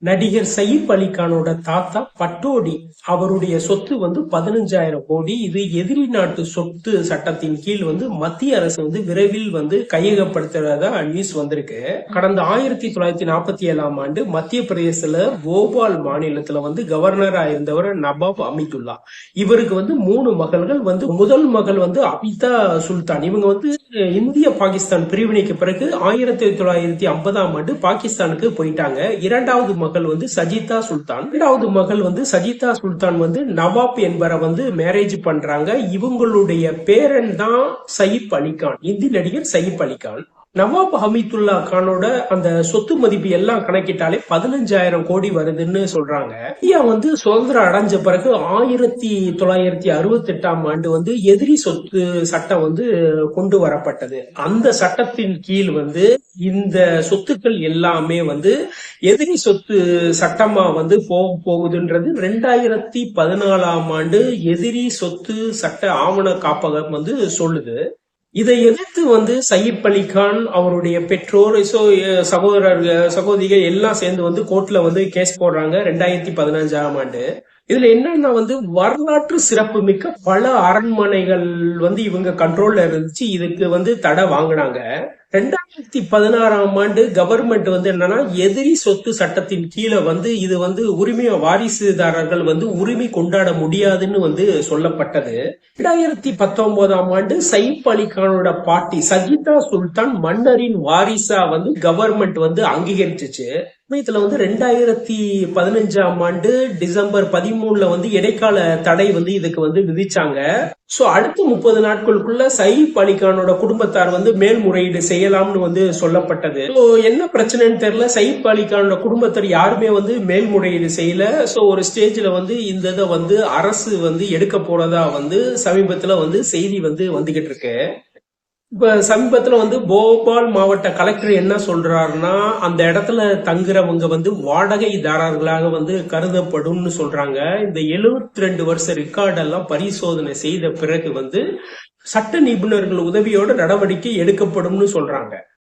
நடிகர் சயீப் அலி கானோட தாத்தா பட்டோடி அவருடைய சொத்து 15,000 கோடி. இது எதிரி நாட்டு சொத்து சட்டத்தின் கீழ் மத்திய அரசு விரைவில் கையகப்படுத்துறதா நியூஸ் வந்திருக்கு. கடந்த 1947ஆம் ஆண்டு மத்திய பிரதேசத்துல போபால் மாநிலத்துல கவர்னரா இருந்தவர் நவாப் ஹமீதுல்லா. இவருக்கு 3 மகள்கள். முதல் மகள் அபிதா சுல்தான். இவங்க இந்திய பாகிஸ்தான் பிரிவினைக்கு பிறகு 1950ஆம் ஆண்டு பாகிஸ்தானுக்கு போயிட்டாங்க. இரண்டாவது மகள் சஜிதா சுல்தான். இரண்டாவது மகள் சஜிதா சுல்தான் நவாப் என்பவரை மேரேஜ் பண்றாங்க. இவங்களுடைய பேரன் தான் சயீப் அலி கான், இந்தி நடிகர் சயீப் அலி கான். நவாப் ஹமீதுல்லா கானோட அந்த சொத்து மதிப்பு எல்லாம் கணக்கிட்டாலே 15,000 கோடி வருதுன்னு சொல்றாங்க. இந்தியா சுதந்திரம் அடைஞ்ச பிறகு 1968ஆம் ஆண்டு எதிரி சொத்து சட்டம் கொண்டு வரப்பட்டது. அந்த சட்டத்தின் கீழ் இந்த சொத்துக்கள் எல்லாமே எதிரி சொத்து சட்டமா போகுதுன்றது 2014ஆம் ஆண்டு எதிரி சொத்து சட்ட ஆவண காப்பகம் சொல்லுது. இதை எதிர்த்து சயீப் அலி கான் அவருடைய பெற்றோர் சகோதரிகள் எல்லாம் சேர்ந்து கோர்ட்ல கேஸ் போடுறாங்க 2015ஆம் ஆண்டு. இதுல என்னன்னா வரலாற்று சிறப்பு மிக்க பல அரண்மனைகள் இவங்க கண்ட்ரோல்ல இருந்துச்சு. இதுக்கு தடை வாங்கினாங்க. 2016ஆம் ஆண்டு கவர்மெண்ட் என்னன்னா எதிரி சொத்து சட்டத்தின் கீழே இது உரிமை வாரிசுதாரர்கள் உரிமை கொண்டாட முடியாதுன்னு சொல்லப்பட்டது. 2019ஆம் ஆண்டு சயீப் அலி கானோட பாட்டி சஜிதா சுல்தான் மன்னரின் வாரிசா கவர்மெண்ட் அங்கீகரிச்சுச்சு. சமயத்துல 2015ஆம் ஆண்டு டிசம்பர் 13ல இடைக்கால தடை இதுக்கு விதிச்சாங்க. சோ அடுத்த 30 நாட்களுக்குள்ள சயீப் அலி கானோட குடும்பத்தார் மேல்முறையீடு செய்யலாம்னு சொல்லப்பட்டது. என்ன பிரச்சனைன்னு தெரியல. சயீப் அலி கானோட குடும்பத்தார் யாருமே மேல்முறையீடு செய்யல. சோ ஒரு ஸ்டேஜ்ல இந்த இதை அரசு எடுக்க போறதா சமீபத்துல செய்தி வந்துகிட்டு இருக்கு. இப்ப சமீபத்துல போபால் மாவட்ட கலெக்டர் என்ன சொல்றாருன்னா, அந்த இடத்துல தங்குறவங்க வாடகைதாரர்களாக கருதப்படும் சொல்றாங்க. இந்த 72 வருஷ ரெக்கார்ட் எல்லாம் பரிசோதனை செய்த பிறகு சட்ட நிபுணர்கள் உதவியோட நடவடிக்கை எடுக்கப்படும் சொல்றாங்க.